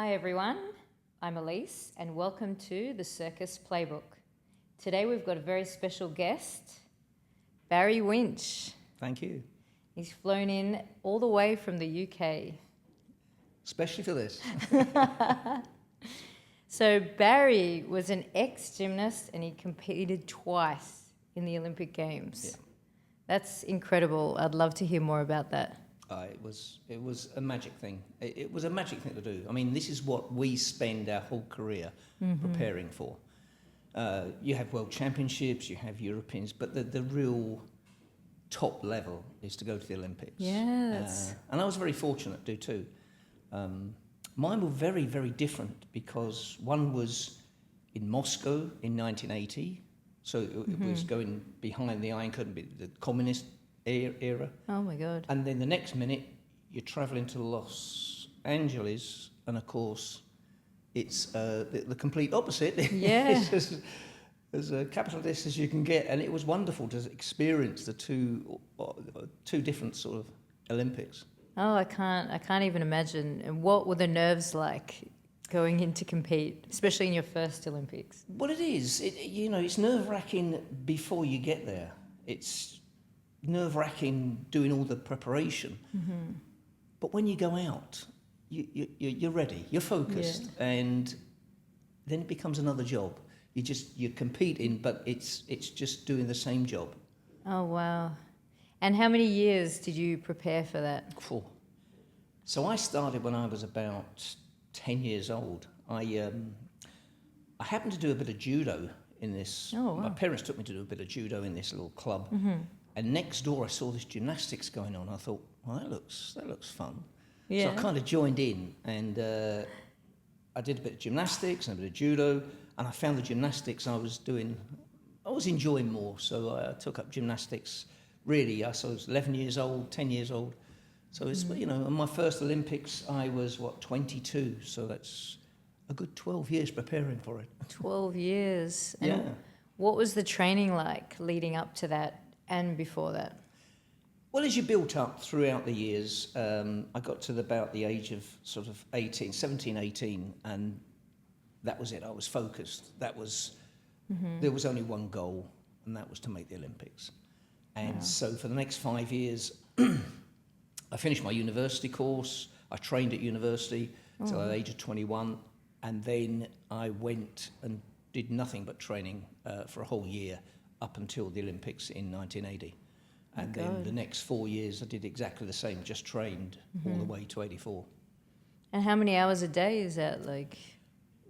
Hi everyone, I'm Elise and welcome to the Circus Playbook. Today we've got a very special guest, Barry Winch. Thank you. He's flown in all the way from the UK. Especially for this. So Barry was an ex-gymnast and he competed twice in the Olympic Games. Yeah. That's incredible. I'd love to hear more about that. It was a magic thing. It was a magic thing to do. I mean, this is what we spend our whole career preparing for. You have World Championships, you have Europeans, but the real top level is to go to the Olympics. Yes. And I was very fortunate to do too. Mine were very, very different because one was in Moscow in 1980, so it was going behind the Iron Curtain, the communist era. Oh my God. And then the next minute, you're travelling to Los Angeles, and of course, it's the complete opposite. Yeah. It's as capitalist as you can get, and it was wonderful to experience the two different sort of Olympics. Oh, I can't even imagine. And what were the nerves like going in to compete, especially in your first Olympics? Well, it is. It's nerve-wracking before you get there. It's nerve-wracking doing all the preparation. But when you go out, you're ready, you're focused, and then it becomes another job. You're competing, but it's just doing the same job. Oh, wow. And how many years did you prepare for that? 4. So I started when I was about 10 years old. I happened to do a bit of judo in this. Oh, wow. My parents took me to do a bit of judo in this little club. And next door I saw this gymnastics going on. I thought, well, that looks fun. Yeah. So I kind of joined in, and I did a bit of gymnastics and a bit of judo, and I found the gymnastics I was enjoying more. So I took up gymnastics. Really, I was 11 years old, 10 years old. So it's, in my first Olympics, I was, 22. So that's a good 12 years preparing for it. 12 years. And yeah. What was the training like leading up to that and before that? Well, as you built up throughout the years, I got to about the age of sort of 17, 18, and that was it. I was focused. That was, there was only one goal, and that was to make the Olympics. And so for the next 5 years, I finished my university course. I trained at university till the age of 21. And then I went and did nothing but training for a whole year up until the Olympics in 1980. And then the next 4 years, I did exactly the same, just trained all the way to 84. And how many hours a day is that like?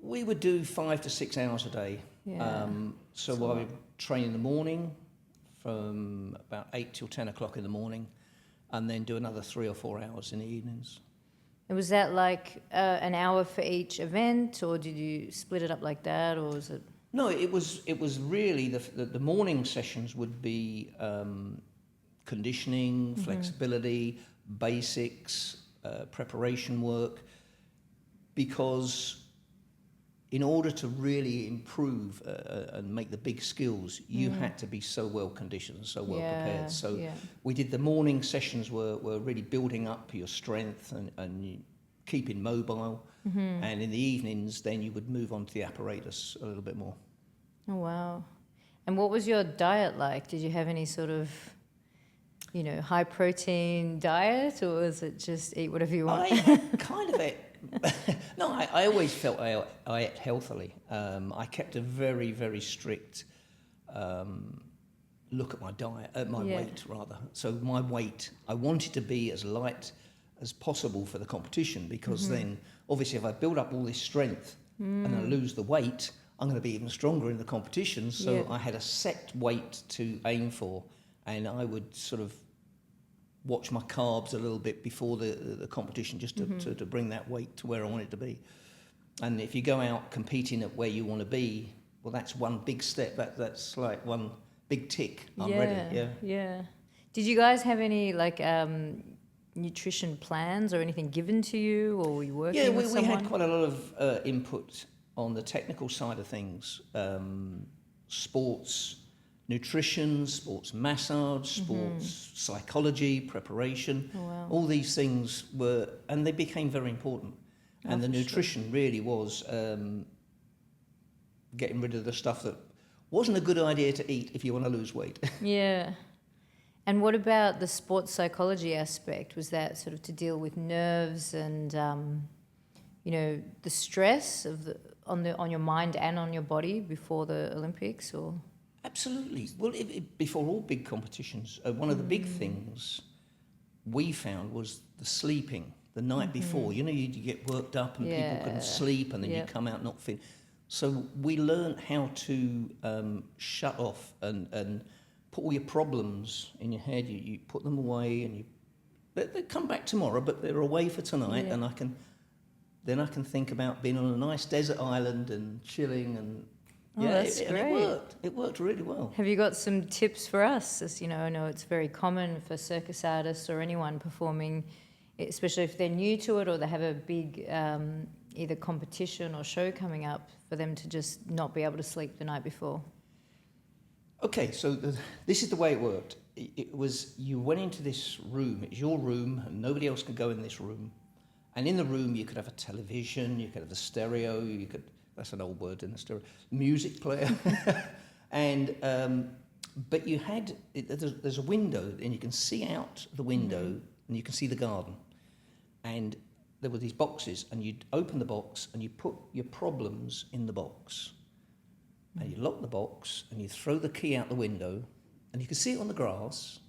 We would do 5 to 6 hours a day. Yeah. So I would train in the morning, from about 8 till 10 o'clock in the morning, and then do another 3 or 4 hours in the evenings. And was that like an hour for each event, or did you split it up like that, or was it? No, it was really the morning sessions would be conditioning, flexibility, basics, preparation work, because in order to really improve and make the big skills, you had to be so well conditioned and so well prepared. So we did the morning sessions were really building up your strength and keeping mobile. And in the evenings, then you would move on to the apparatus a little bit more. Oh, wow. And what was your diet like? Did you have any sort of, high protein diet, or was it just eat whatever you want? I kind of ate. No, I always felt I ate healthily. I kept a very, very strict look at my diet, weight rather. So my weight, I wanted to be as light as possible for the competition, because then, obviously, if I build up all this strength and I lose the weight, I'm going to be even stronger in the competition. So I had a set weight to aim for, and I would sort of watch my carbs a little bit before the competition, just to bring that weight to where I want it to be. And if you go out competing at where you want to be, well, that's one big step. That's like one big tick. I'm ready. Yeah. Did you guys have any nutrition plans or anything given to you, or were you working with someone? We had quite a lot of input on the technical side of things, sports nutrition, sports massage, sports psychology, preparation. Oh, wow. All these things and they became very important. And the for sure. nutrition really was getting rid of the stuff that wasn't a good idea to eat if you want to lose weight. Yeah. And what about the sports psychology aspect? Was that sort of to deal with nerves and, the stress of on your mind and on your body before the Olympics, or? Absolutely. Well, before all big competitions, one of the big things we found was the sleeping the night before. You get worked up and people couldn't sleep, and then you come out not fit. So we learned how to shut off and put all your problems in your head. You put them away, and they come back tomorrow, but they're away for tonight, and I can think about being on a nice desert island and chilling and. That's great. And it worked. It worked really well. Have you got some tips for us? As I know it's very common for circus artists or anyone performing, especially if they're new to it or they have a big either competition or show coming up, for them to just not be able to sleep the night before. Okay, so this is the way it worked. It was, you went into this room. It's your room, and nobody else could go in this room. And in the room, you could have a television, you could have a stereo, that's an old word in the stereo, music player. And but you had, there's a window, and you can see out the window, and you can see the garden. And there were these boxes, and you'd open the box, and you put your problems in the box. And you lock the box, and you throw the key out the window, and you could see it on the grass,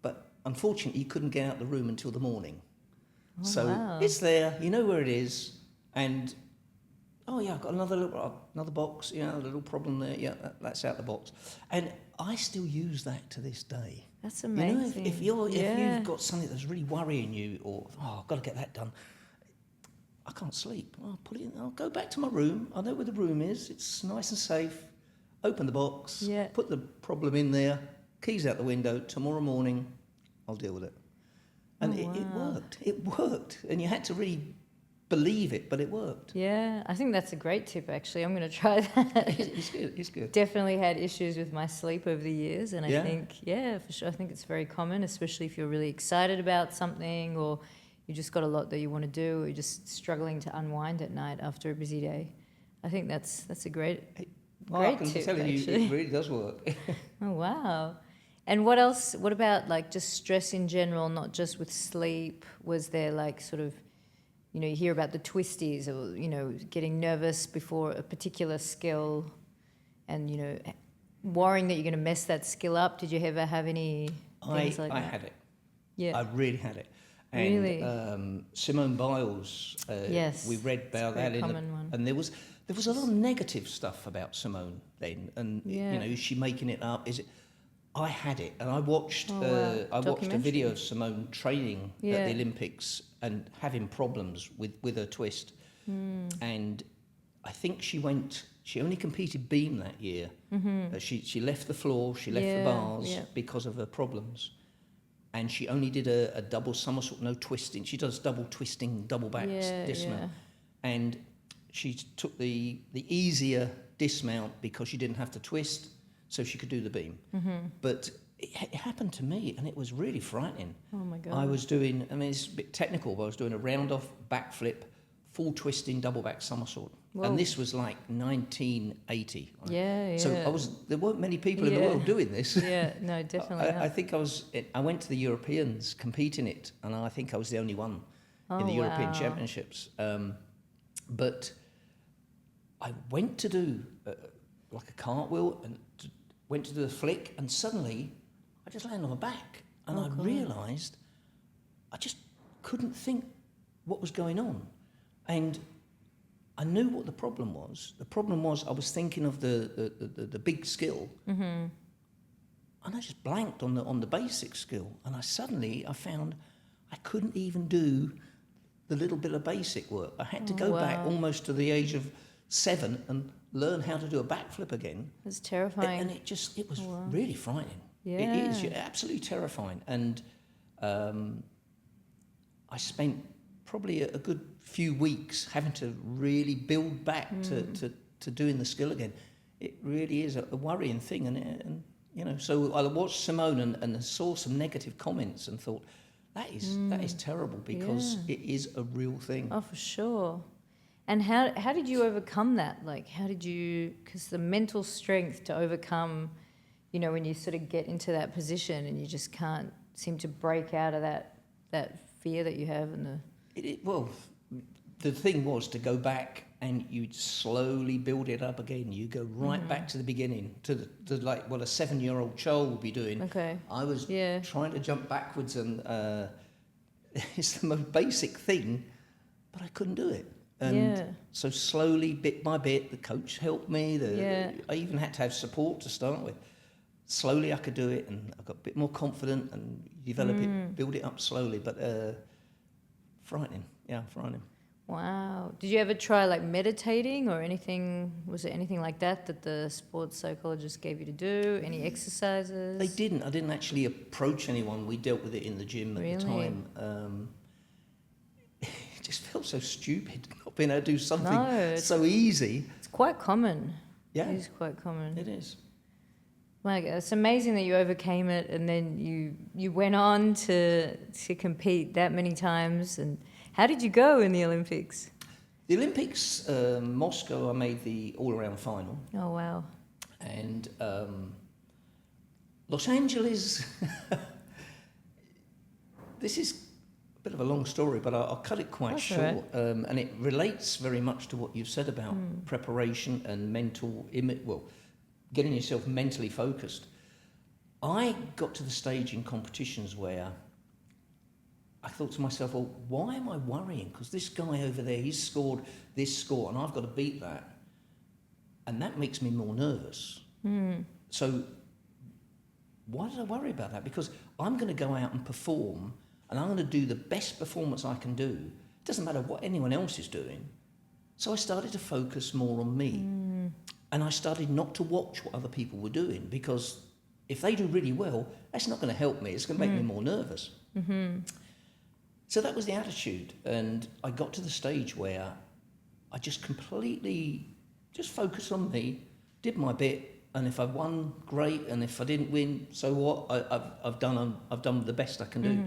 but unfortunately you couldn't get out the room until the morning. So it's there, you know where it is, and I've got another box, a little problem there, that's out the box. And I still use that to this day. That's amazing. If you've got something that's really worrying you, or I've got to get that done, I can't sleep. I'll go back to my room. I know where the room is. It's nice and safe. Open the box. Put the problem in there. Keys out the window. Tomorrow morning, I'll deal with it. And it worked. It worked. And you had to really believe it, but it worked. Yeah, I think that's a great tip, actually. I'm going to try that. It's good. Definitely had issues with my sleep over the years, and I think, for sure, I think it's very common, especially if you're really excited about something, or you just got a lot that you want to do, or you're just struggling to unwind at night after a busy day. I think that's a great tip, I can tell you, actually. it really does work. Oh, wow. And what else? What about like just stress in general, not just with sleep? Was there like sort of, you hear about the twisties, or, getting nervous before a particular skill and, worrying that you're going to mess that skill up? Did you ever have any things like that? I had it. Yeah. I really had it. And really? Simone Biles, yes, we read about that. Common one. And there was a lot of negative stuff about Simone then. And, is she making it up? Is it? I had it, and I watched a video of Simone training at the Olympics and having problems with her twist. And I think she only competed beam that year. She left the floor, she left the bars because of her problems. And she only did a double somersault, no twisting. She does double twisting, double back dismount. And she took the easier dismount because she didn't have to twist, so she could do the beam. But it happened to me, and it was really frightening. Oh my God. I was doing, it's a bit technical, but I was doing a round-off backflip, full twisting, double back somersault. Whoa. And this was like 1980. So there weren't many people in the world doing this. Yeah, no, definitely not. I think I went to the Europeans competing it, and I think I was the only one in the European Championships. But I went to do like a cartwheel and went to do a flick, and suddenly I just landed on my back, and I realised I just couldn't think what was going on. And I knew what the problem was. The problem was I was thinking of the big skill, and I just blanked on the basic skill. And I found I couldn't even do the little bit of basic work. I had to go back almost to the age of 7 and learn how to do a backflip again. It's terrifying. And it was really frightening. Yeah. It is absolutely terrifying. And I spent probably a good few weeks having to really build back to doing the skill again. It really is a worrying thing. And so I watched Simone and saw some negative comments and thought, that is terrible because it is a real thing. Oh, for sure. And how did you overcome that? Like, how did you? Because the mental strength to overcome, you know, when you sort of get into that position and you just can't seem to break out of that fear that you have and the. Well, the thing was to go back and you'd slowly build it up again. You go right back to the beginning, to like what a 7-year-old child would be doing. Okay. I was trying to jump backwards, and it's the most basic thing, but I couldn't do it. And so slowly, bit by bit, the coach helped me. I even had to have support to start with. Slowly I could do it, and I got a bit more confident and develop it, build it up slowly, but frightening. Yeah, frightening. Wow. Did you ever try like meditating or anything? Was there anything like that the sports psychologist gave you to do? Any exercises? They didn't. I didn't actually approach anyone. We dealt with it in the gym at the time. It just felt so stupid not being able to do something so easy. It's quite common. Yeah. It is quite common. It is. Like, it's amazing that you overcame it and then you went on to compete that many times. And how did you go in the Olympics? The Olympics, Moscow, I made the all-around final. Oh, wow. And Los Angeles, this is a bit of a long story, but I'll cut it quite short. Right. And it relates very much to what you've said about preparation and mental getting yourself mentally focused. I got to the stage in competitions where I thought to myself, well, why am I worrying? Because this guy over there, he's scored this score and I've got to beat that. And that makes me more nervous. So why did I worry about that? Because I'm going to go out and perform and I'm going to do the best performance I can do. It doesn't matter what anyone else is doing. So I started to focus more on me. And I started not to watch what other people were doing, because if they do really well, that's not going to help me. It's going to make me more nervous. So that was the attitude. And I got to the stage where I just completely just focused on me, did my bit, and if I won, great. And if I didn't win, so what? I've done the best I can do.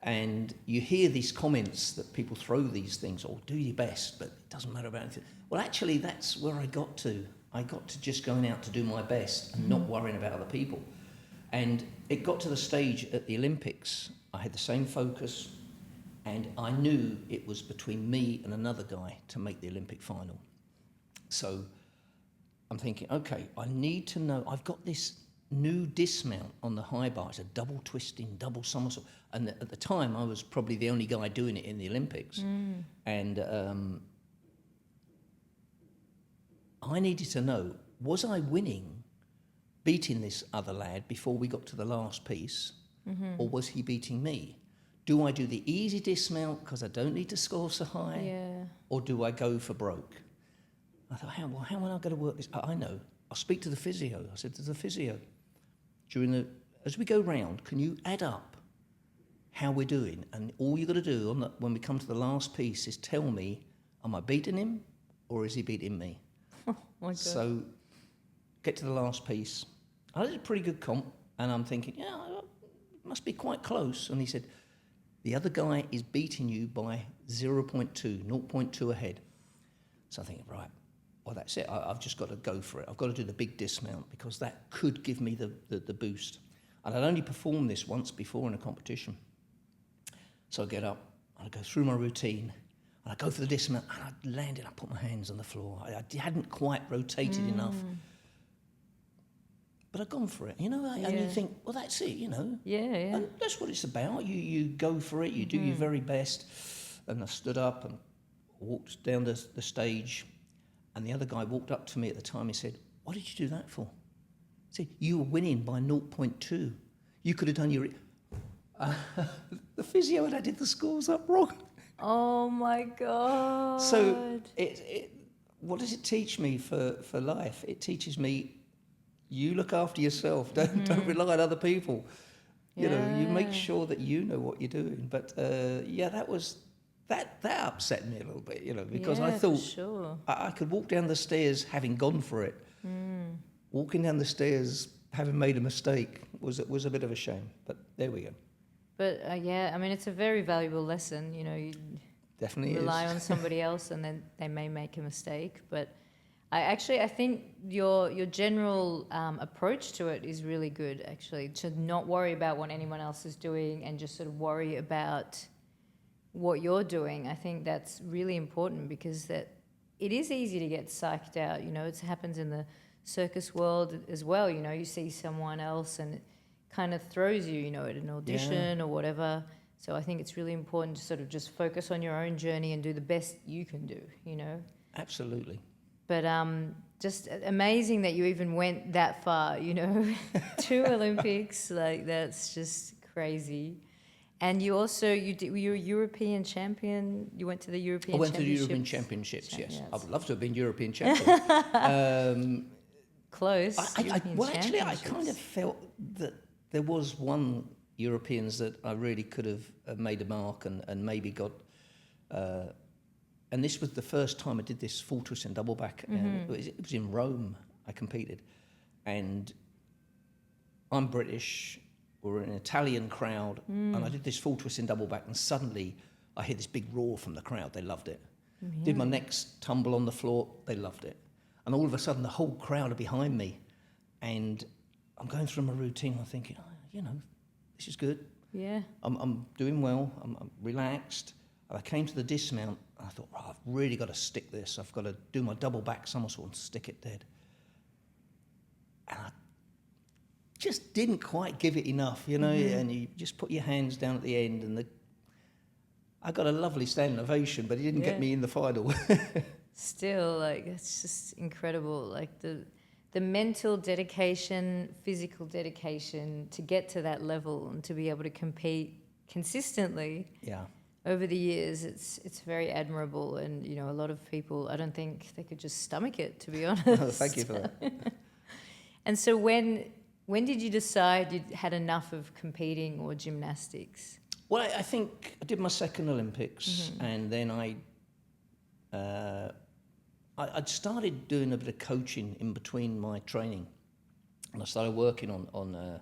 And you hear these comments that people throw these things, or do your best, but it doesn't matter about anything. Well, actually, that's where I got to. I got to just going out to do my best and not worrying about other people. And it got to the stage at the Olympics, I had the same focus, and I knew it was between me and another guy to make the Olympic final. So I'm thinking, okay, I need to know, I've got this new dismount on the high bar. It's a double twisting, double somersault. And at the time, I was probably the only guy doing it in the Olympics. And I needed to know, was I winning, beating this other lad before we got to the last piece, or was he beating me? Do I do the easy dismount because I don't need to score so high, or do I go for broke? I thought, how am I going to work this? I know. I'll speak to the physio. I said to the physio, as we go round, can you add up how we're doing? And all you've got to do when we come to the last piece is tell me, am I beating him or is he beating me? Oh my God. So get to the last piece. I did a pretty good comp, and I'm thinking, it must be quite close. And he said, the other guy is beating you by 0.2 ahead. So I'm thinking, right, well, that's it. I've just got to go for it. I've got to do the big dismount because that could give me the boost. And I'd only performed this once before in a competition. So I get up, and I go through my routine, and I go for the dismount, and I landed, I put my hands on the floor. I hadn't quite rotated enough. But I'd gone for it, and you think, well, that's it, Yeah. And that's what it's about. You go for it, you do your very best. And I stood up and walked down the stage, and the other guy walked up to me at the time. He said, what did you do that for? I said, you were winning by 0.2. You could have done your... the physio had added the scores up wrong. Oh my God. So what does it teach me for life? It teaches me, you look after yourself. Don't rely on other people. You make sure that you know what you're doing. But that upset me a little bit, because I thought I could walk down the stairs having gone for it. Walking down the stairs having made a mistake was a bit of a shame. But there we go. But yeah, I mean, it's a very valuable lesson. You know, you Definitely rely is. on somebody else, and then they may make a mistake. But I think your general approach to it is really good. Actually, to not worry about what anyone else is doing and just sort of worry about what you're doing. I think that's really important because that it is easy to get psyched out. You know, it happens in the circus world as well. You know, you see someone else and it kind of throws you, you know, at an audition or whatever. So I think it's really important to sort of just focus on your own journey and do the best you can do, you know. Absolutely. But just amazing that you even went that far, you know, to Olympics. Like, that's just crazy. And you also, you were European champion. You went to the European I went to the Championships. European Championships, yes. Yes. I would love to have been European champion. Close. Well, actually, I kind of felt that there was one Europeans that I really could have made a mark and maybe got... and this was the first time I did this full twist and double back. And it was in Rome I competed. And I'm British, we're an Italian crowd, and I did this full twist and double back, and suddenly I hear this big roar from the crowd. They loved it. Did my next tumble on the floor, they loved it. And all of a sudden, the whole crowd are behind me. And I'm going through my routine, I'm thinking, oh, you know, this is good. Yeah. I'm doing well, I'm relaxed. And I came to the dismount, and I thought, right, I've really got to stick this. I've got to do my double back somersault and stick it dead. And I just didn't quite give it enough, you know, and you just put your hands down at the end, and I got a lovely standing ovation, but it didn't get me in the final. Still, like, it's just incredible. Like, the mental dedication, physical dedication to get to that level and to be able to compete consistently over the years, it's very admirable. And, you know, a lot of people, I don't think they could just stomach it, to be honest. Oh, thank you for that. And so when did you decide you had enough of competing or gymnastics? Well, I think I did my second Olympics, and then I'd started doing a bit of coaching in between my training, and I started working on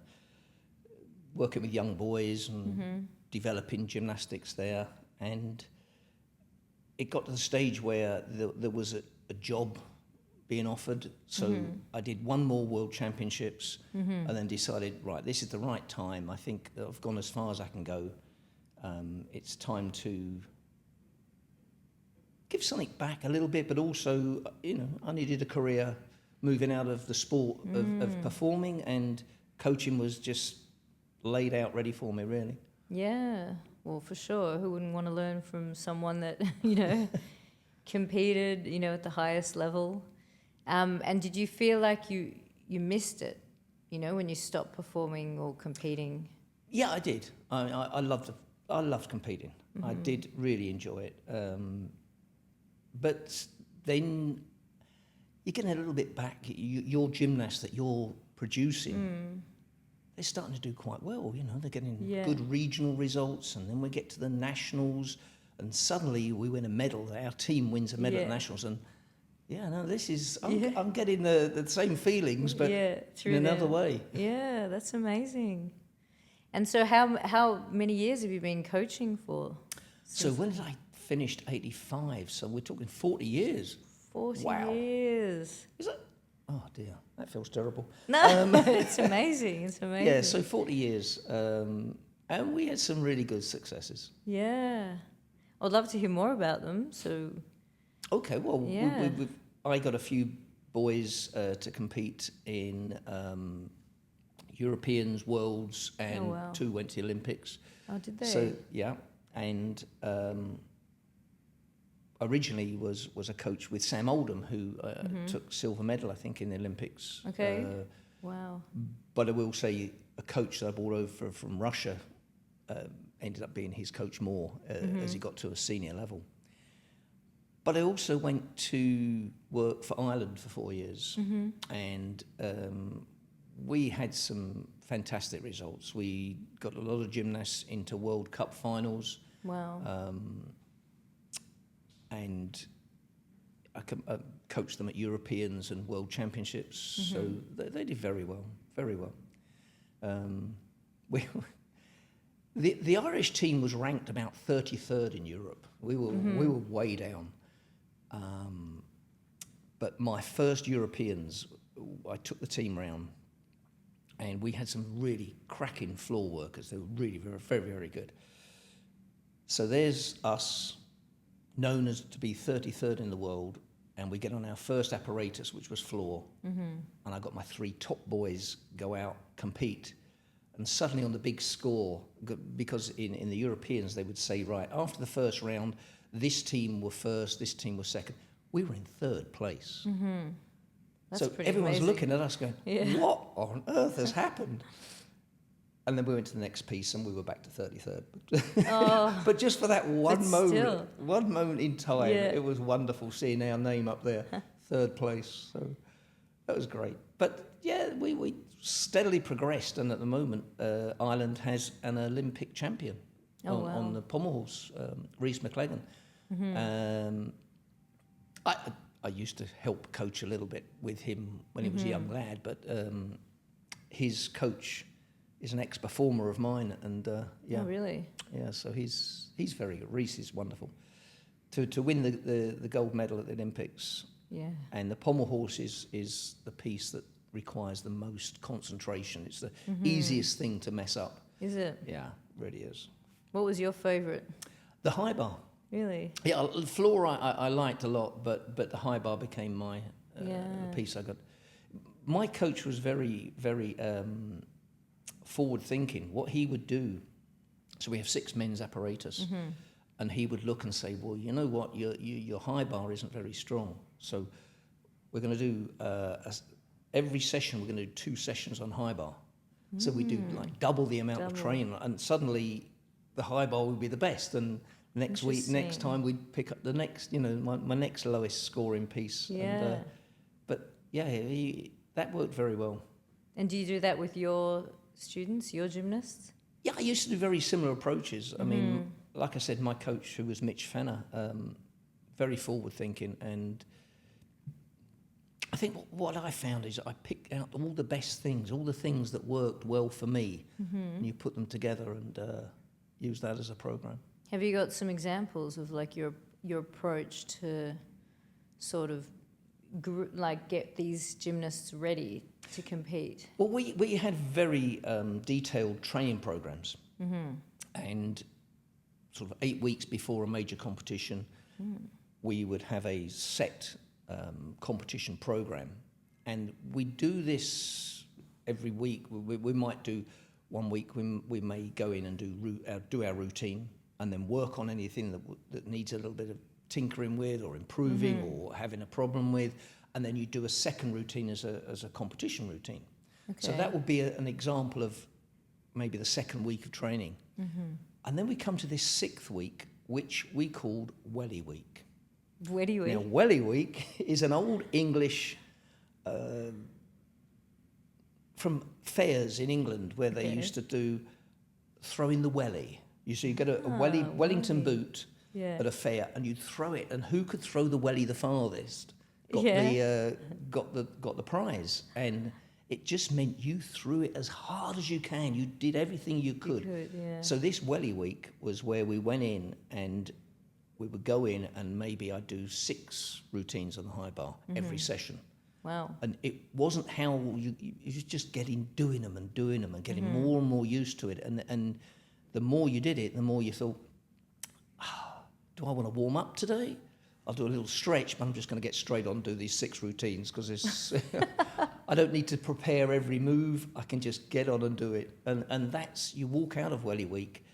working with young boys and developing gymnastics there, and it got to the stage where there was a job being offered, so I did one more World Championships, and then decided, right, this is the right time. I think that I've gone as far as I can go. It's time to give something back a little bit, but also, you know, I needed a career moving out of the sport of performing, and coaching was just laid out ready for me, really. Yeah, well, for sure. Who wouldn't want to learn from someone that, you know, competed, you know, at the highest level? And did you feel like you missed it, you know, when you stopped performing or competing? Yeah, I did. I loved competing. I did really enjoy it. But then you're getting a little bit back. Your gymnasts that you're producing, they're starting to do quite well. You know, they're getting good regional results, and then we get to the nationals, and suddenly we win a medal. Our team wins a medal at nationals, and this is I'm getting the same feelings, but in another way. Yeah, that's amazing. And so, how many years have you been coaching for? So when did I finished 85, so we're talking 40 years. 40 wow. years. Is that? Oh dear, that feels terrible. No, it's amazing. It's amazing. Yeah, so 40 years, and we had some really good successes. Yeah, I'd love to hear more about them. So, okay, well, I got a few boys to compete in Europeans, Worlds, and 2 went to the Olympics. Oh, did they? So yeah, and originally was a coach with Sam Oldham, who took silver medal, I think, in the Olympics. Okay. Wow. But I will say a coach that I brought over from Russia ended up being his coach more as he got to a senior level. But I also went to work for Ireland for 4 years, and we had some fantastic results. We got a lot of gymnasts into World Cup finals. Wow. And I coached them at Europeans and World Championships, so they did very well, very well. The Irish team was ranked about 33rd in Europe. We were way down. But my first Europeans, I took the team round, and we had some really cracking floor workers. They were really very, very, very good. So there's us, known as to be 33rd in the world, and we get on our first apparatus, which was floor, and I got my 3 top boys go out, compete, and suddenly on the big score, because in the Europeans they would say, right, after the first round, this team were first, this team was second. We were in 3rd place. That's so pretty everyone's amazing. looking at us going, what on earth has happened? And then we went to the next piece and we were back to 33rd. But just for that one moment in time, it was wonderful seeing our name up there, 3rd place. So that was great. But yeah, we steadily progressed, and at the moment, Ireland has an Olympic champion on the pommel horse, Rhys McLagan. I used to help coach a little bit with him when he was a young lad, but his coach is an ex-performer of mine, and Oh, really? Yeah, so he's very good. Rhys is wonderful. To win the gold medal at the Olympics, and the pommel horse is the piece that requires the most concentration. It's the easiest thing to mess up. Is it? Yeah, really is. What was your favourite? The high bar. Really? Yeah, floor I liked a lot, but the high bar became my piece I got. My coach was very, very forward thinking. What he would do, so we have 6 men's apparatus, and he would look and say, well, you know what, your high bar isn't very strong, so we're going to do every session we're going to do 2 sessions on high bar. So we do like double the amount of training, and suddenly the high bar would be the best, and next time we'd pick up the next, my next lowest scoring piece. Yeah. But yeah, that worked very well. And do you do that with your students, your gymnasts? Yeah, I used to do very similar approaches. I mean, like I said, my coach, who was Mitch Fenner, very forward thinking, and I think what I found is I picked out all the best things, all the things that worked well for me, and you put them together and use that as a program. Have you got some examples of like your approach to sort of get these gymnasts ready to compete? Well, we had very detailed training programs, and sort of 8 weeks before a major competition, we would have a set competition program, and we do this every week. We might do 1 week. We may go in and do our routine, and then work on anything that needs a little bit of tinkering with, or improving, or having a problem with, and then you do a second routine as a competition routine. Okay. So that would be an example of maybe the second week of training. And then we come to this 6th week, which we called Welly Week. Welly Week? Now, Welly Week is an old English from fairs in England, where they used to do throwing the welly. You get a Wellington boot at a fair, and you'd throw it, and who could throw the welly the farthest got the prize. And it just meant you threw it as hard as you can. You did everything you could. So this Welly Week was where we went in, and we would go in, and maybe I'd do 6 routines on the high bar every session. Wow. And it wasn't how you was just doing them and getting more and more used to it. And the more you did it, the more you thought, do I want to warm up today? I'll do a little stretch, but I'm just going to get straight on and do these 6 routines, because I don't need to prepare every move. I can just get on and do it. And that's, you walk out of Welly Week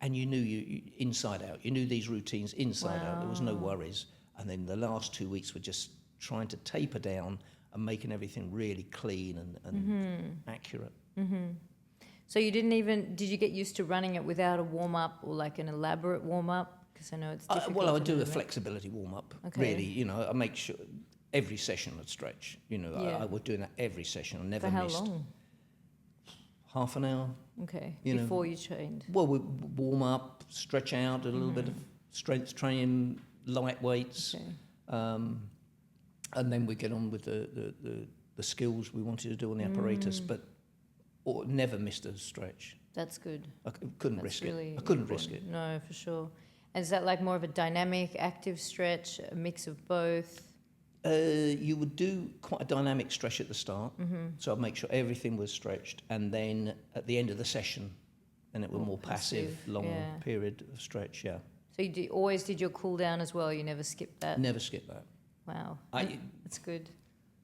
and you knew you inside out. You knew these routines inside out. There was no worries. And then the last 2 weeks were just trying to taper down and making everything really clean and accurate. So you did you get used to running it without a warm-up, or like an elaborate warm-up? Because I know it's difficult. Well, I would do a flexibility warm-up, really. I make sure every session I'd stretch. I was doing that every session. I never missed. For how long? Half an hour. Okay, before you trained? Well, we warm up, stretch out, a little bit of strength training, light weights. Okay. And then we get on with the skills we wanted to do on the apparatus, but never missed a stretch. That's good. I couldn't That's risk really it. I couldn't risk it. No, for sure. And is that like more of a dynamic, active stretch, a mix of both? You would do quite a dynamic stretch at the start, so I'd make sure everything was stretched, and then at the end of the session, then it was more passive, long period of stretch. Yeah. So you always did your cool down as well. You never skipped that. Never skip that. Wow, that's good.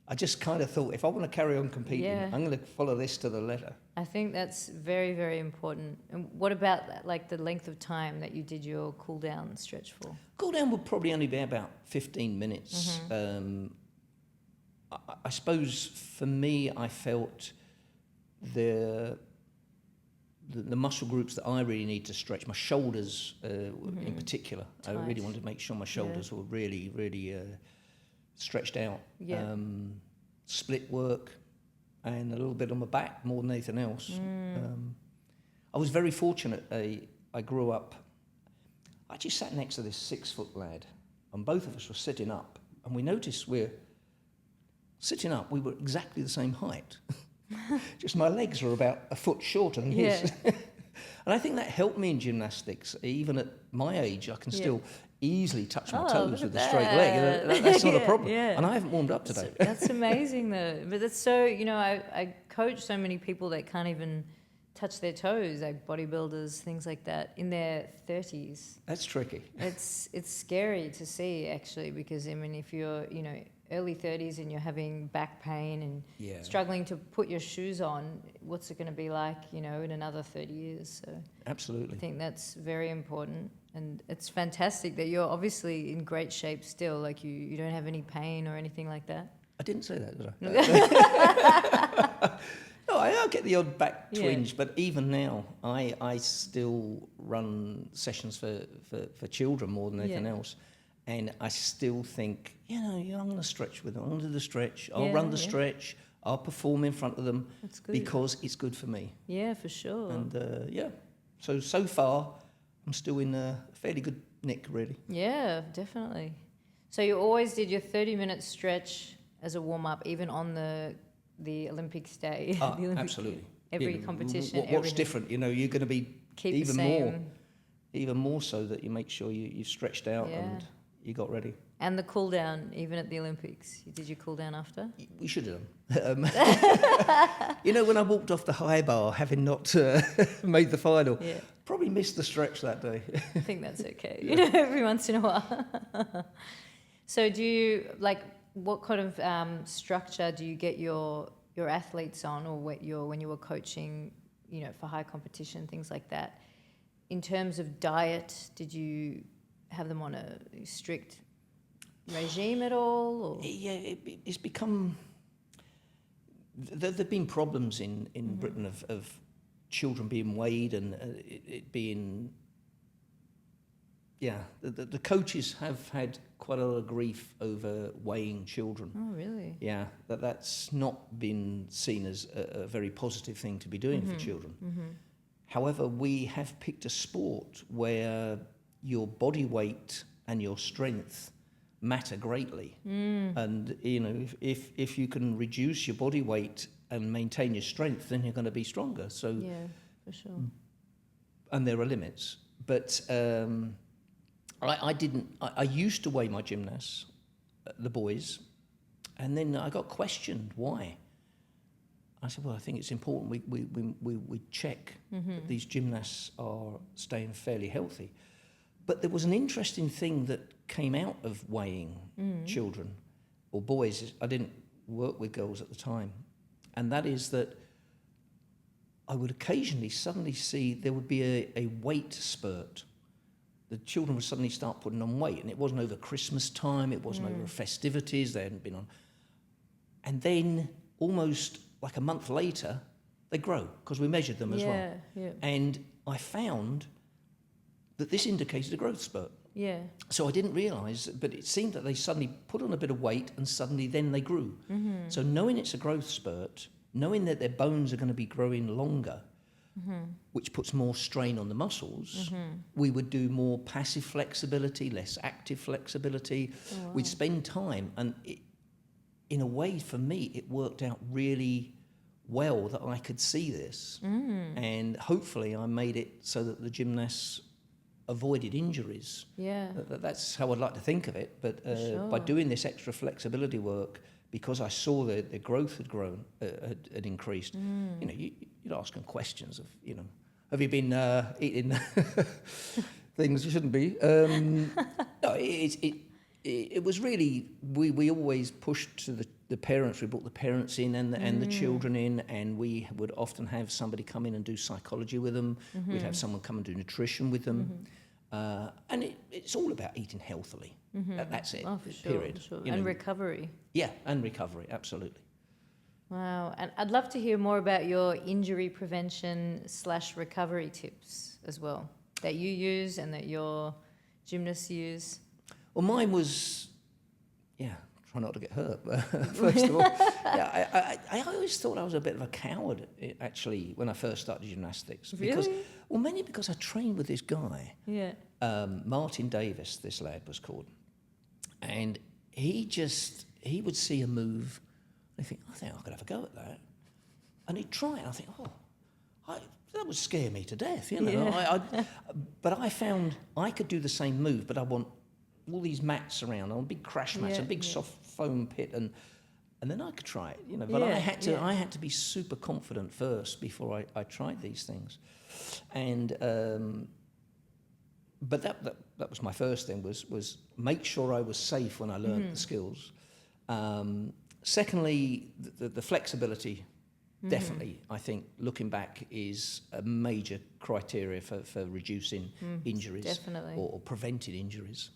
I just kind of thought, if I want to carry on competing, I'm going to follow this to the letter. I think that's very, very important. And what about like the length of time that you did your cool down stretch for? Cool down would probably only be about 15 minutes. I suppose for me, I felt the muscle groups that I really need to stretch, my shoulders in particular. Tight. I really wanted to make sure my shoulders were really, really stretched out. Yeah. Split work and a little bit on my back more than anything else. I was very fortunate. I grew up, I just sat next to this 6-foot lad, and both of us were sitting up, and we noticed we're sitting up, we were exactly the same height. Just my legs were about a foot shorter than his. And I think that helped me in gymnastics. Even at my age, I can still easily touch my toes with a straight leg. That's not a problem. And I haven't warmed up today. That's amazing, though. But that's so, I coach so many people that can't even touch their toes, like bodybuilders, things like that, in their 30s. That's tricky. It's scary to see, actually, because, I mean, if you're, early 30s and you're having back pain and struggling to put your shoes on, what's it going to be like, in another 30 years? So absolutely. I think that's very important. And it's fantastic that you're obviously in great shape still, like you don't have any pain or anything like that. I didn't say that, did I? No, I get the odd back twinge, but even now, I still run sessions for children more than anything else. And I still think, I'm going to stretch with them. I'm going to do the stretch. I'll run the stretch. I'll perform in front of them because it's good for me. Yeah, for sure. And so far, I'm still in a fairly good nick, really. Yeah, definitely. So you always did your 30-minute stretch as a warm-up, even on the Olympics day? The Olympic absolutely. Every competition, what's different? You're going to be even more so that you make sure you've stretched out and you got ready. And the cool down, even at the Olympics. Did you cool down after? We should have done. When I walked off the high bar, having not made the final, probably missed the stretch that day. I think that's okay. Every once in a while. So do you, what kind of structure do you get your athletes on, or when you were coaching, for high competition, things like that? In terms of diet, did you have them on a strict regime at all? Or? Yeah, it's become... There have been problems in Britain of children being weighed and it being... Yeah, the coaches have had quite a lot of grief over weighing children. Oh, really? Yeah, that's not been seen as a very positive thing to be doing for children. However, we have picked a sport where your body weight and your strength matter greatly. And, if you can reduce your body weight and maintain your strength, then you're going to be stronger. So, yeah, for sure. And there are limits. But I used to weigh my gymnasts, the boys, and then I got questioned why. I said, well, I think it's important we check that these gymnasts are staying fairly healthy. But there was an interesting thing that came out of weighing children or boys. I didn't work with girls at the time. And that is that I would occasionally suddenly see there would be a weight spurt. The children would suddenly start putting on weight, and it wasn't over Christmas time, it wasn't over festivities, they hadn't been on. And then almost like a month later, they grow, because we measured them as well. Yeah. And I found that this indicated a growth spurt. Yeah. So I didn't realise, but it seemed that they suddenly put on a bit of weight and suddenly then they grew. So knowing it's a growth spurt, knowing that their bones are going to be growing longer, which puts more strain on the muscles, we would do more passive flexibility, less active flexibility. Oh, wow. We'd spend time, and in a way, for me, it worked out really well that I could see this, and hopefully I made it so that the gymnasts avoided injuries. Yeah. That's how I'd like to think of it. But by doing this extra flexibility work, because I saw their growth had grown, had increased, you know, you'd ask them questions of, you know, have you been eating things you shouldn't be? No, it was really, we always pushed to the parents. We brought the parents in and the children in, and we would often have somebody come in and do psychology with them. We'd have someone come and do nutrition with them. And it's all about eating healthily. That's it. Oh, for sure. Period. For sure. You And know, recovery. Yeah, and recovery, absolutely. Wow. And I'd love to hear more about your injury prevention / recovery tips as well, that you use and that your gymnasts use. Well, mine was, try not to get hurt, first of all. I always thought I was a bit of a coward, actually, when I first started gymnastics. Really? Mainly because I trained with this guy, Martin Davis, this lad was called. And he would see a move, and he'd think, I think I could have a go at that. And he'd try it, and I think, that would scare me to death, you know. Yeah. But I found I could do the same move, but I want all these mats around, on big crash mats, a big soft foam pit, and then I could try it, you know. But I had to be super confident first before I tried these things, and but that was my first thing, was make sure I was safe when I learned the skills. Secondly, the flexibility. Definitely, I think looking back is a major criteria for reducing injuries or preventing injuries.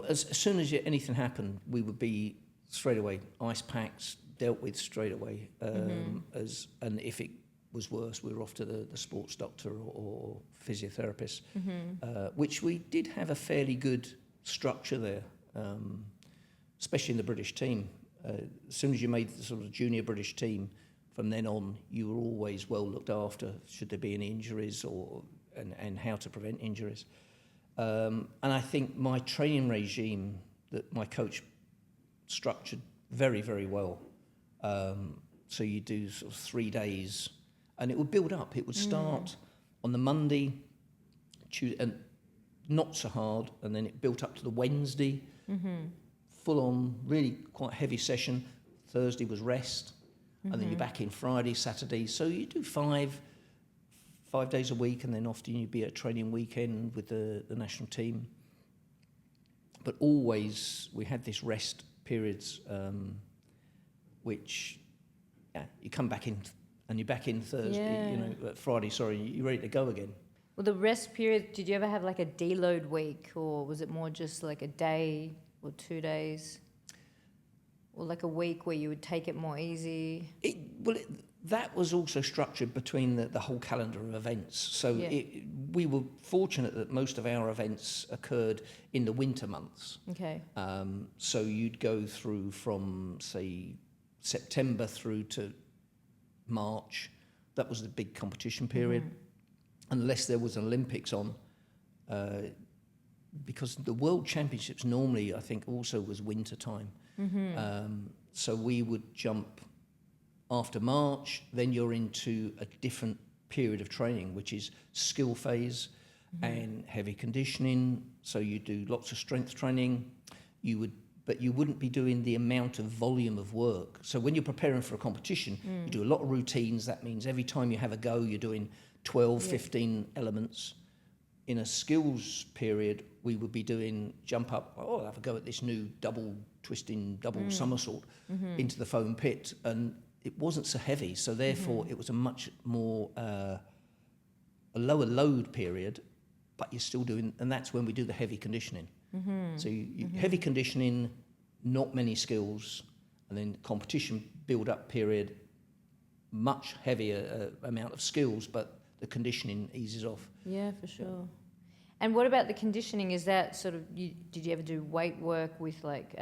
As soon as anything happened, we would be straight away ice packs dealt with straight away. And if it was worse, we were off to the sports doctor or physiotherapist, which we did have a fairly good structure there, especially in the British team. As soon as you made the sort of junior British team, from then on, you were always well looked after, should there be any injuries and how to prevent injuries. And I think my training regime that my coach structured very, very well. So you do sort of 3 days, and it would build up. It would start on the Monday, Tuesday, and not so hard, and then it built up to the Wednesday, full on, really quite heavy session. Thursday was rest, and then you're back in Friday, Saturday. So you do five days a week, and then often you'd be at a training weekend with the national team. But always we had this rest periods, which you come back in and you're back in Thursday, Friday, you're ready to go again. Well, the rest period, did you ever have like a deload week, or was it more just like a day or 2 days? Or like a week where you would take it more easy? That was also structured between the whole calendar of events. So we were fortunate that most of our events occurred in the winter months. Okay. So you'd go through from, say, September through to March. That was the big competition period. Unless there was an Olympics on, because the World Championships normally, I think, also was winter time. So we would jump after March, then you're into a different period of training, which is skill phase and heavy conditioning. So you do lots of strength training. But you wouldn't be doing the amount of volume of work. So when you're preparing for a competition, you do a lot of routines. That means every time you have a go, you're doing 12, 15 elements. In a skills period, we would be doing jump up, I'll have a go at this new double twisting, double somersault into the foam pit. And it wasn't so heavy, so therefore it was a much more, a lower load period, but you're still doing, and that's when we do the heavy conditioning. So heavy conditioning, not many skills, and then competition build-up period, much heavier amount of skills, but the conditioning eases off. Yeah, for sure. And what about the conditioning? Is that sort of, did you ever do weight work with like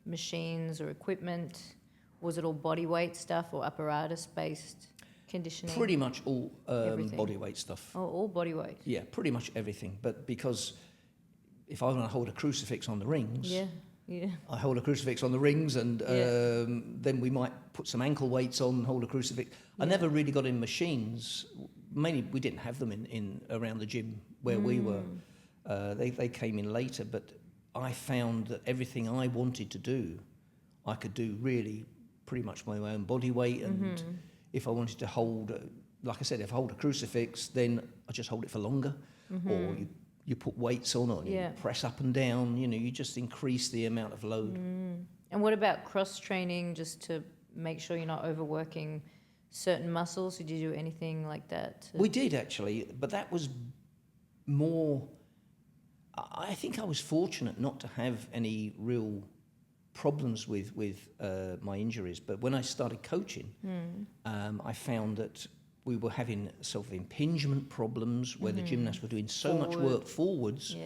machines or equipment? Was it all body weight stuff or apparatus-based conditioning? Pretty much all body weight stuff. Oh, all body weight? Yeah, pretty much everything. But because if I want to hold a crucifix on the rings, Yeah. I hold a crucifix on the rings, and then we might put some ankle weights on and hold a crucifix. I never really got in machines. Mainly, we didn't have them in around the gym where we were. They came in later, but I found that everything I wanted to do, I could do really pretty much my own body weight. And if I wanted to hold, like I said, if I hold a crucifix, then I just hold it for longer. Or you put weights on it, you press up and down, you just increase the amount of load. And what about cross-training, just to make sure you're not overworking certain muscles? Did you do anything like that? We did, actually, but that was more... I think I was fortunate not to have any real problems with my injuries, but when I started coaching, I found that we were having sort of impingement problems where the gymnasts were doing so much work forwards,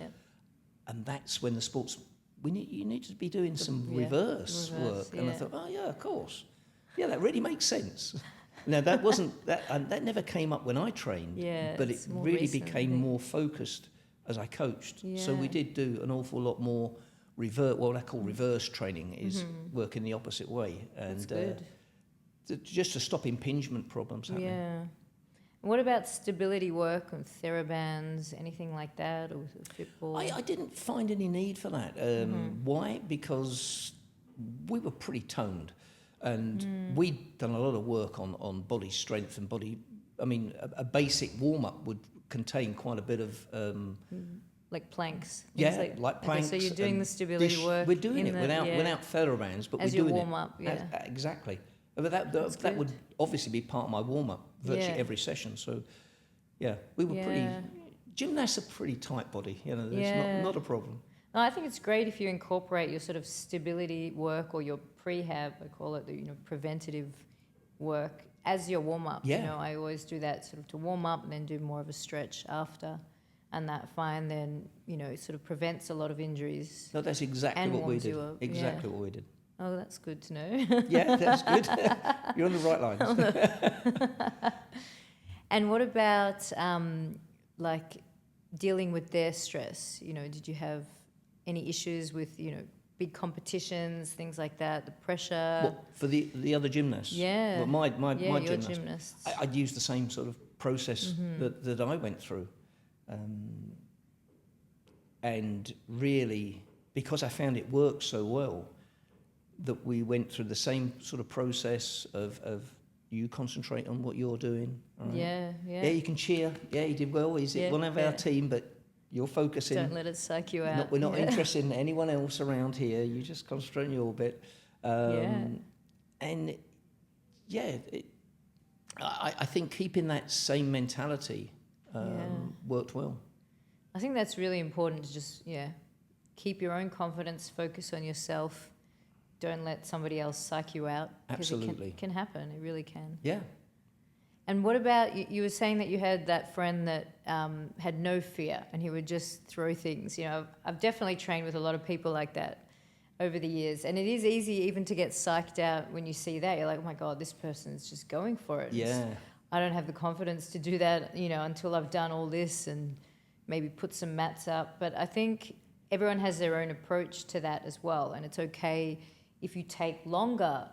and that's when the sports... You need to be doing some reverse work. And I thought, oh yeah, of course. Yeah, that really makes sense. Now, that wasn't... that never came up when I trained, but it really became more focused as I coached. So we did do an awful lot more what I call reverse training, is work in the opposite way. And That's good. Just to stop impingement problems happening. Yeah. And what about stability work and therabands, anything like that, or football? I didn't find any need for that. Why? Because we were pretty toned, and we'd done a lot of work on body strength and body... I mean, a basic warm-up would contain quite a bit of... like planks. Like planks. Okay, so you're doing the stability work. We're doing it without therabands, but as we're doing your warm-up, exactly. But that would obviously be part of my warm-up virtually every session. So, we were pretty... Gymnasts are pretty tight body, it's not a problem. No, I think it's great if you incorporate your sort of stability work or your prehab, I call it, preventative work, as your warm-up. Yeah. I always do that sort of to warm up and then do more of a stretch after. And that fine then, it sort of prevents a lot of injuries. No, that's exactly what we did. Exactly what we did. Oh, that's good to know. Yeah, that's good. You're on the right lines. And what about dealing with their stress? Did you have any issues with, big competitions, things like that, the pressure? What, for the other gymnasts? Yeah. Well, my your gymnasts. gymnasts. I'd use the same sort of process that I went through. And really, because I found it worked so well, that we went through the same sort of process of you concentrate on what you're doing. Right? Yeah, you can cheer. Yeah, you did well. He's one of our team, but you're focusing. Don't let it psych you out. We're not interested in anyone else around here. You just concentrate on your bit. And I think keeping that same mentality worked well. I think that's really important to just, keep your own confidence, focus on yourself. Don't let somebody else psych you out. Absolutely. It can happen. It really can. Yeah. And what about, you were saying that you had that friend that had no fear and he would just throw things. I've definitely trained with a lot of people like that over the years. And it is easy even to get psyched out when you see that. You're like, oh my God, this person's just going for it. Yeah. I don't have the confidence to do that, until I've done all this and maybe put some mats up. But I think everyone has their own approach to that as well. And it's okay if you take longer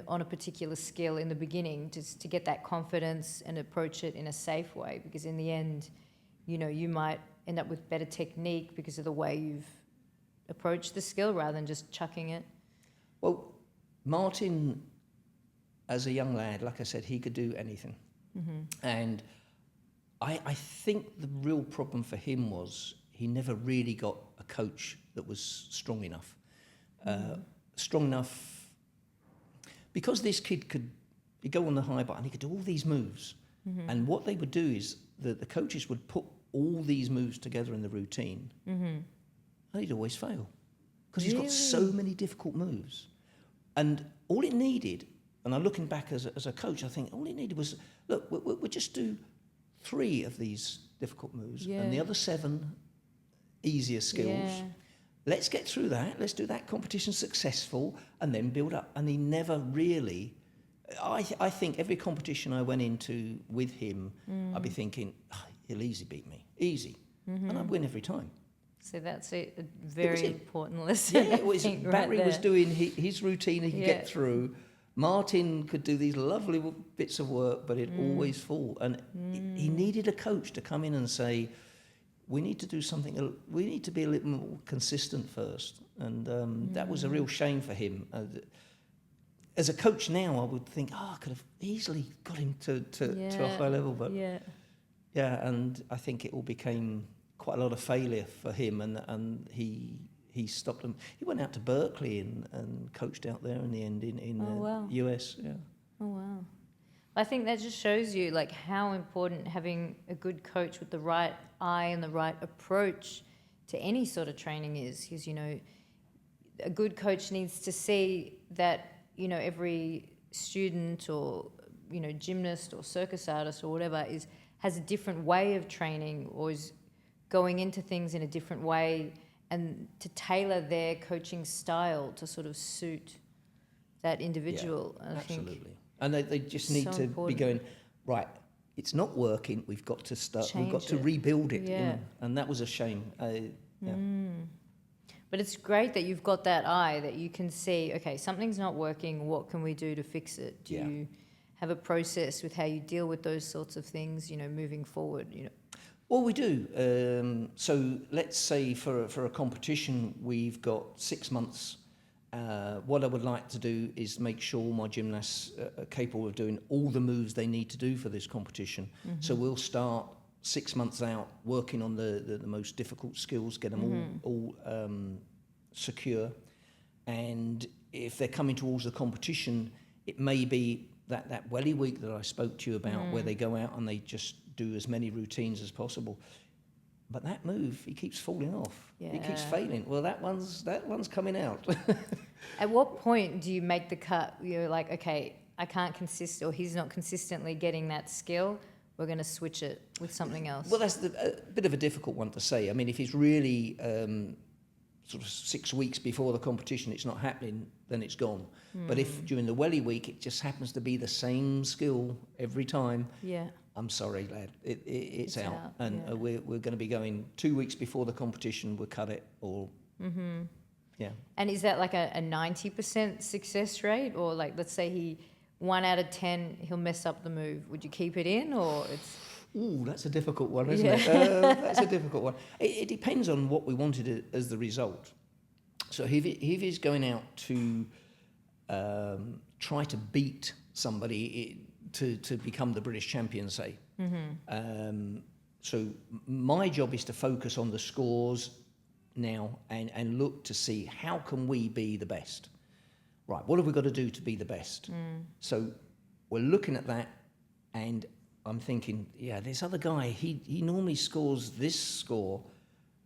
on a particular skill in the beginning to get that confidence and approach it in a safe way. Because in the end, you might end up with better technique because of the way you've approached the skill rather than just chucking it. Well, Martin, as a young lad, like I said, he could do anything. And I think the real problem for him was he never really got a coach that was strong enough. Strong enough because this kid could go on the high bar and he could do all these moves. And what they would do is the coaches would put all these moves together in the routine, and he'd always fail because he's got so many difficult moves. And all it needed, and I'm looking back as a coach, I think all it needed was, look, we'll just do 3 of these difficult moves and the other 7 easier skills. Let's get through that. Let's do that competition successful and then build up. And he never really... I think every competition I went into with him, I'd be thinking, he'll easy beat me. Easy. And I'd win every time. So that's a That was very it. important lesson. Yeah, it was. I think, right Barry was there. doing his routine he could Yeah. get through. Martin could do these lovely bits of work, but it always fall. And he needed a coach to come in and say, we need to do something, we need to be a little more consistent first. And that was a real shame for him. As a coach now, I would think, I could have easily got him to a high level. But yeah, and I think it all became quite a lot of failure for him, and he stopped them. He went out to Berkeley and coached out there in the end in wow. the US. Yeah. Oh, wow. I think that just shows you like how important having a good coach with the right eye and the right approach to any sort of training is. Because, you know, a good coach needs to see that, you know, every student or, you know, gymnast or circus artist or whatever has a different way of training or is going into things in a different way, and to tailor their coaching style to sort of suit that individual. Yeah, I absolutely. think And they just need so to important. be going, right, it's not working, we've got to start, we've got Change to it. rebuild it. Yeah. And that was a shame. Yeah. But it's great that you've got that eye that you can see, okay, something's not working, what can we do to fix it? Do Yeah. you have a process with how you deal with those sorts of things, you know, moving forward, you know? Well, we do. So let's say for a competition, we've got 6 months. What I would like to do is make sure my gymnasts are capable of doing all the moves they need to do for this competition. So we'll start 6 months out working on the most difficult skills, get them all secure. And if they're coming towards the competition, it may be that welly week that I spoke to you about, where they go out and they just do as many routines as possible. But that move, he keeps falling off. He keeps Yeah. failing. Well, that one's coming out. At what point do you make the cut? You're like, okay, I can't or he's not consistently getting that skill. We're going to switch it with something else. Well, that's a bit of a difficult one to say. I mean, if he's really sort of 6 weeks before the competition, it's not happening, then it's gone. But if during the welly week it just happens to be the same skill every time, Yeah. I'm sorry, lad, it's out. out, And yeah. we're going to be going 2 weeks before the competition, we'll cut it, or yeah. And is that like a 90% success rate? Or like, let's say 1 out of 10, he'll mess up the move. Would you keep it in, or it's... Ooh, that's a difficult one, isn't Yeah. it? That's a difficult one. It depends on what we wanted as the result. So if he's going out to try to beat somebody to become the British champion, say. So my job is to focus on the scores now and look to see how can we be the best. Right, what have we got to do to be the best? So we're looking at that, and I'm thinking, yeah, this other guy, he normally scores this score,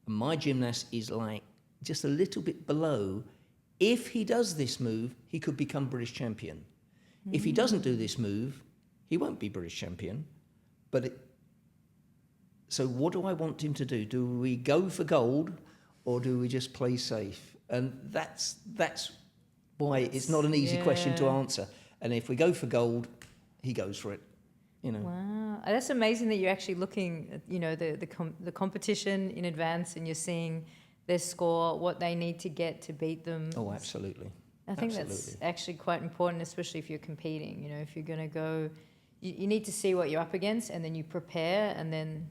and my gymnast is like just a little bit below. If he does this move, he could become British champion. If he doesn't do this move, he won't be British champion. So what do I want him to do? Do we go for gold, or do we just play safe? And that's why it's not an easy question to answer. And if we go for gold, he goes for it. You know. Wow, that's amazing that you're actually looking at, you know, the competition in advance, and you're seeing their score, what they need to get to beat them. Oh, absolutely. I think that's actually quite important, especially if you're competing. You know, if you're going to go, you need to see what you're up against, and then you prepare, and then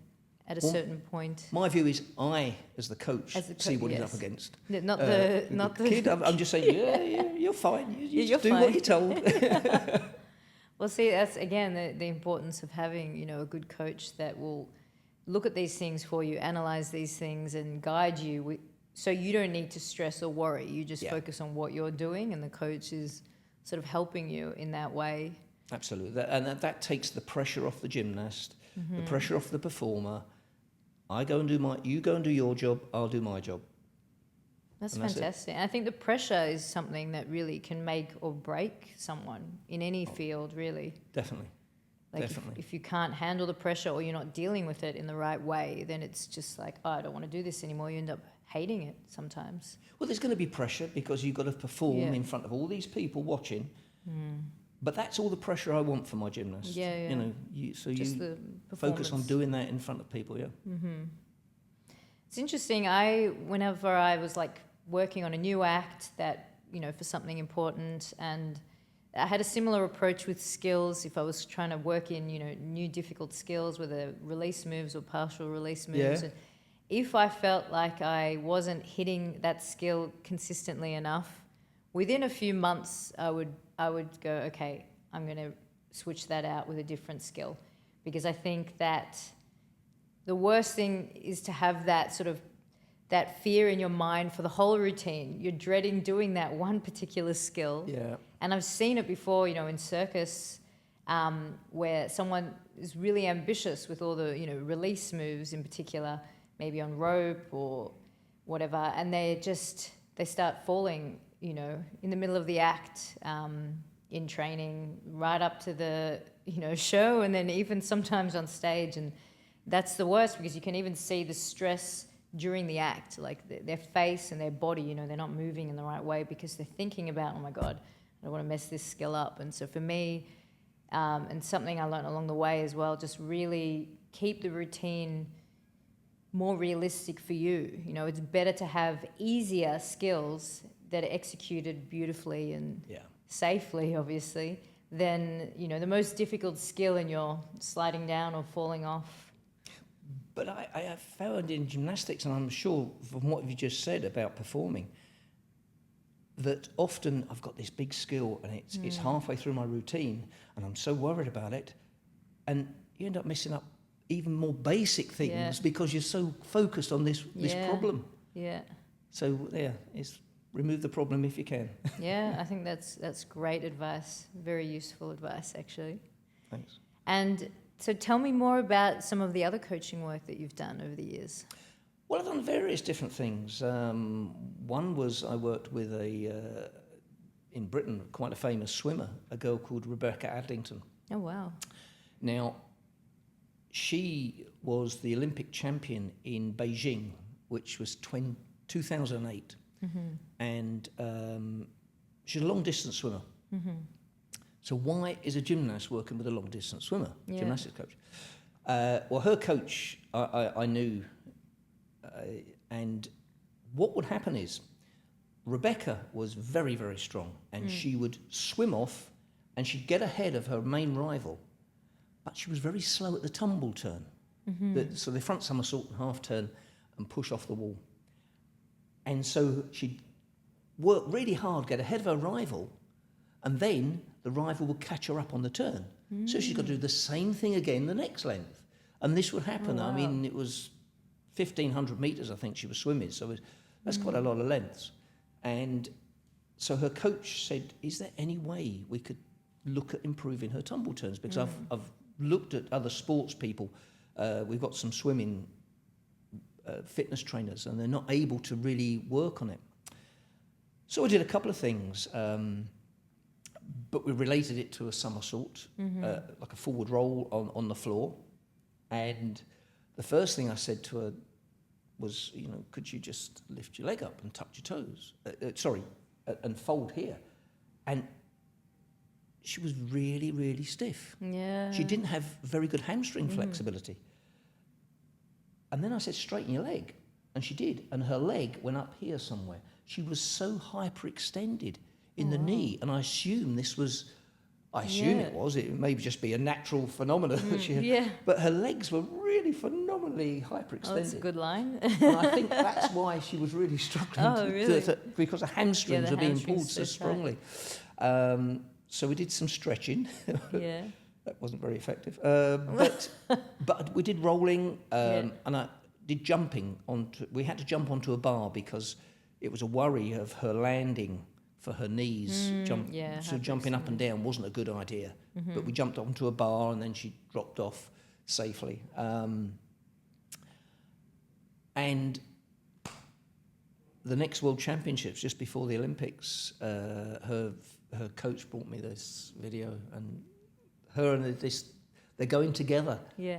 at a certain point. My view is, I, as the coach, see what he's up against. Not the kid. I'm just saying, yeah, you're fine. You just do fine. what you're told. Well, see, that's again the importance of having, you know, a good coach that will look at these things for you, analyze these things, and guide you. So you don't need to stress or worry. You just focus on what you're doing, and the coach is sort of helping you in that way. Absolutely, that takes the pressure off the gymnast, the pressure off the performer. You go and do your job. I'll do my job. That's fantastic. And I think the pressure is something that really can make or break someone in any field, really. Definitely. Like Definitely. if you can't handle the pressure, or you're not dealing with it in the right way, then it's just like, oh, I don't want to do this anymore. You end up hating it sometimes. Well, there's going to be pressure because you've got to perform in front of all these people watching. But that's all the pressure I want for my gymnast. Yeah. You know, so Just you the focus on performance. doing that in front of people, yeah. It's interesting. Whenever I was like working on a new act that, for something important, and I had a similar approach with skills. If I was trying to work in, new difficult skills, whether release moves or partial release moves, Yeah. and if I felt like I wasn't hitting that skill consistently enough, within a few months, I would go, okay, I'm going to switch that out with a different skill, because I think that the worst thing is to have that fear in your mind for the whole routine. You're dreading doing that one particular skill. Yeah. And I've seen it before, in circus, where someone is really ambitious with all the, release moves in particular, maybe on rope or whatever, and they start falling, in the middle of the act, in training, right up to the, show, and then even sometimes on stage. And that's the worst, because you can even see the stress during the act, like their face and their body, they're not moving in the right way because they're thinking about, oh my God, I don't want to mess this skill up. And so for me, and something I learned along the way as well, just really keep the routine more realistic for you. It's better to have easier skills that are executed beautifully and safely, obviously, than, the most difficult skill and you're sliding down or falling off. But I have found in gymnastics, and I'm sure from what you just said about performing, that often I've got this big skill and it's halfway through my routine and I'm so worried about it, and you end up messing up even more basic things because you're so focused on this problem. Yeah. So it's remove the problem if you can. Yeah, I think that's great advice. Very useful advice, actually. Thanks. And so tell me more about some of the other coaching work that you've done over the years. Well, I've done various different things. One was I worked with in Britain, quite a famous swimmer, a girl called Rebecca Adlington. Oh, wow. Now, she was the Olympic champion in Beijing, which was 2008. Mm-hmm. And she's a long-distance swimmer. Mm-hmm. So why is a gymnast working with a long-distance swimmer, gymnastics coach? Well, her coach, I knew, and what would happen is Rebecca was very, very strong, and she would swim off, and she'd get ahead of her main rival, but she was very slow at the tumble turn. Mm-hmm. So the front somersault and half turn and push off the wall. And so she'd work really hard, get ahead of her rival, and then the rival would catch her up on the turn. So she's got to do the same thing again the next length. And this would happen. Oh, wow. I mean, it was 1,500 metres, I think she was swimming, so that's quite a lot of lengths. And so her coach said, is there any way we could look at improving her tumble turns? Because I've looked at other sports people. We've got some swimming fitness trainers, and they're not able to really work on it. So I did a couple of things, but we related it to a somersault, like a forward roll on the floor. And the first thing I said to her was, could you just lift your leg up and touch your toes? And fold here. And she was really, really stiff. Yeah. She didn't have very good hamstring flexibility. And then I said, straighten your leg. And she did. And her leg went up here somewhere. She was so hyperextended in the knee. And I assume this was, it may just be a natural phenomenon. But her legs were really phenomenally hyperextended. Oh, that's a good line. And I think that's why she was really struggling. Because her hamstrings were being pulled so strongly. So we did some stretching. Yeah. That wasn't very effective. But we did rolling, and I did jumping we had to jump onto a bar because it was a worry of her landing for her knees. So jumping up and down wasn't a good idea. Mm-hmm. But we jumped onto a bar, and then she dropped off safely. And the next World Championships, just before the Olympics, her coach brought me this video, and her and they're going together. Yeah.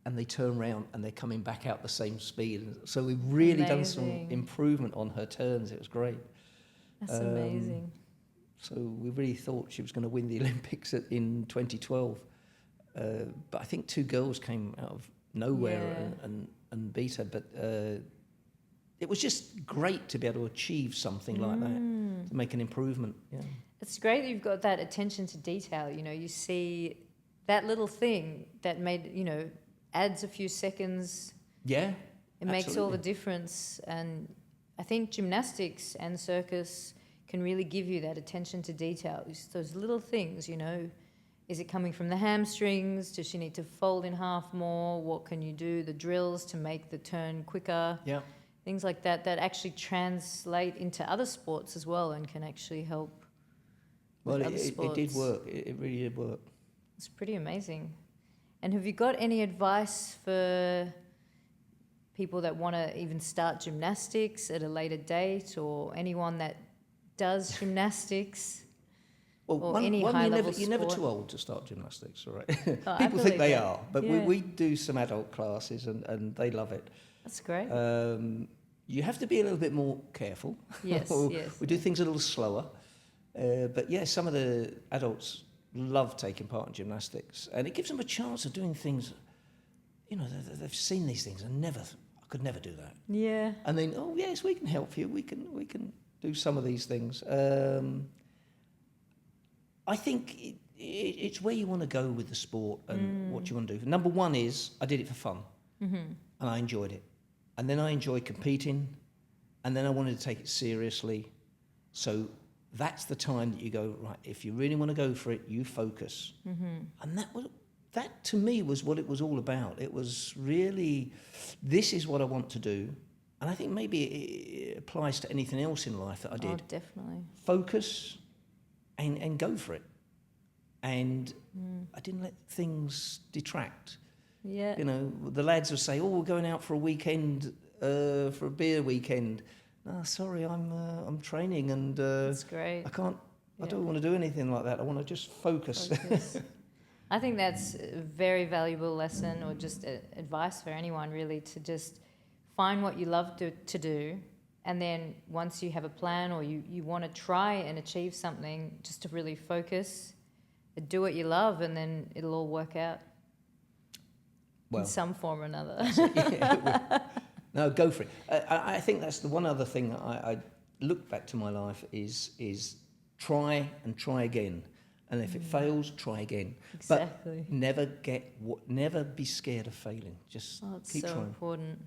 And they turn around and they're coming back out the same speed. So we've really done some improvement on her turns. It was great. That's amazing. So we really thought she was going to win the Olympics in 2012. But I think two girls came out of nowhere and and beta, but it was just great to be able to achieve something like that, to make an improvement. Yeah. It's great that you've got that attention to detail. You know, you see that little thing that made, you know, adds a few seconds. Yeah. It makes all the difference. And I think gymnastics and circus can really give you that attention to detail. It's those little things, you know. Is it coming from the hamstrings? Does she need to fold in half more? What can you do? The drills to make the turn quicker. Yeah. Things like that actually translate into other sports as well and can actually help. Well, it did work. It really did work. It's pretty amazing. And have you got any advice for people that want to even start gymnastics at a later date, or anyone that does gymnastics? Well, you're never too old to start gymnastics, all right? Oh, People think they that. are, but Yeah. we do some adult classes and they love it. That's great. You have to be a little bit more careful. Yes, yes. We do things a little slower. But yeah, some of the adults love taking part in gymnastics, and it gives them a chance of doing things, you know, they've seen these things and I could never do that. Yeah. And then, oh yes, we can help you. We can do some of these things. I think it's where you want to go with the sport and what you want to do. Number one is I did it for fun, and I enjoyed it. And then I enjoyed competing, and then I wanted to take it seriously. So that's the time that you go, right, if you really want to go for it, you focus. And that to me was what it was all about. It was really, this is what I want to do. And I think maybe it applies to anything else in life that I did. Oh, definitely. Focus and go for it. And I didn't let things detract. Yeah. You know, the lads would say, oh, we're going out for a weekend, for a beer weekend. Oh, sorry, I'm training and That's great. I don't want to do anything like that. I want to just focus. I think that's a very valuable lesson, or just advice for anyone really, to just find what you love to do, and then once you have a plan or you want to try and achieve something, just to really focus, do what you love, and then it'll all work out in some form or another. No, go for it. I think that's the one other thing I look back to my life is try and try again. And if it fails, try again. Exactly. But never be scared of failing. Just keep trying. Important.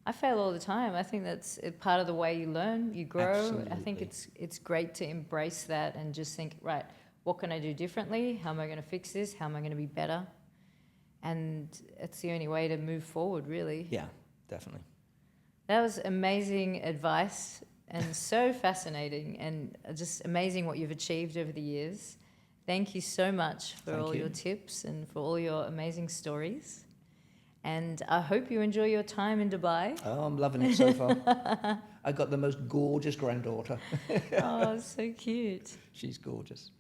I fail all the time. I think that's part of the way you learn, you grow. Absolutely. I think it's great to embrace that and just think, right, what can I do differently? How am I going to fix this? How am I going to be better? And it's the only way to move forward, really. Yeah, definitely. That was amazing advice and so fascinating, and just amazing what you've achieved over the years. Thank you so much for all your tips and for all your amazing stories. And I hope you enjoy your time in Dubai. Oh, I'm loving it so far. I got the most gorgeous granddaughter. Oh, so cute. She's gorgeous.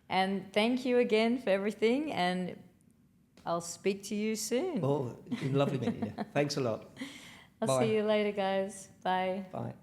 And thank you again for everything, and I'll speak to you soon. Oh, it's been lovely meeting you. Thanks a lot. I'll Bye. see you later, guys. Bye. Bye.